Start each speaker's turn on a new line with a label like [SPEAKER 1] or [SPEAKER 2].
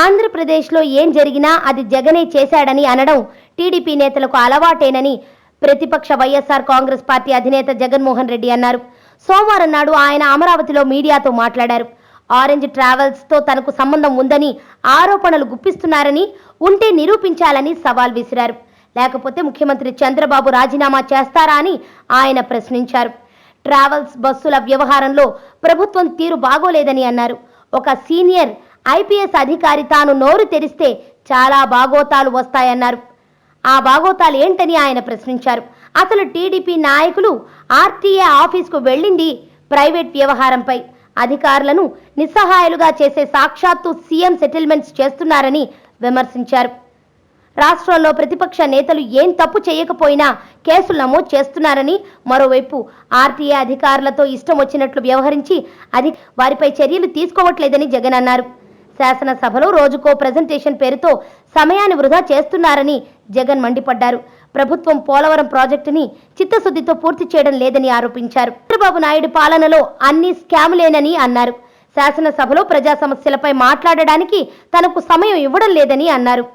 [SPEAKER 1] ఆంధ్రప్రదేశ్లో ఏం జరిగినా అది జగనే చేశాడని అనడం టీడీపీ నేతలకు అలవాటేనని ప్రతిపక్ష వైఎస్ఆర్ కాంగ్రెస్ పార్టీ అధినేత జగన్మోహన్ రెడ్డి అన్నారు. సోమవారం నాడు ఆయన అమరావతిలో మీడియాతో మాట్లాడారు. ఆరెంజ్ ట్రావెల్స్ తో తనకు సంబంధం ఉందని ఆరోపణలు గుప్పిస్తున్నారని, ఉంటే నిరూపించాలని సవాల్ విసిరారు. లేకపోతే ముఖ్యమంత్రి చంద్రబాబు రాజీనామా చేస్తారా అని ఆయన ప్రశ్నించారు. ట్రావెల్స్ బస్సుల వ్యవహారంలో ప్రభుత్వం తీరు బాగోలేదని అన్నారు. ఒక సీనియర్ ఐపీఎస్ అధికారి తాను నోరు తెరిస్తే చాలా బాగోతాలు వస్తాయన్నారు. ఆ బాగోతాలు ఏంటని ఆయన ప్రశ్నించారు. అసలు టీడీపీ నాయకులు ఆర్టీఏ ఆఫీస్కు వెళ్ళింది ప్రైవేట్ వ్యవహారంపై, అధికారులను నిస్సహాయాలుగా చేసే సాక్షాత్తు సీఎం సెటిల్మెంట్స్ చేస్తున్నారని విమర్శించారు. రాష్ట్రంలో ప్రతిపక్ష నేతలు ఏం తప్పు చేయకపోయినా కేసులు నమోదు చేస్తున్నారని, మరోవైపు ఆర్టీఏ అధికారులతో ఇష్టం వచ్చినట్లు వ్యవహరించి వారిపై చర్యలు తీసుకోవట్లేదని జగన్ అన్నారు. శాసనసభలో రోజుకో ప్రెజెంటేషన్ పేరుతో సమయాన్ని వృధా చేస్తున్నారని జగన్ మండిపడ్డారు. ప్రభుత్వం పోలవరం ప్రాజెక్టుని చిత్తశుద్ధితో పూర్తి చేయడం లేదని ఆరోపించారు. చంద్రబాబు నాయుడు పాలనలో అన్ని స్కాములేనని అన్నారు. శాసనసభలో ప్రజా సమస్యలపై మాట్లాడడానికి తనకు సమయం ఇవ్వడం లేదని అన్నారు.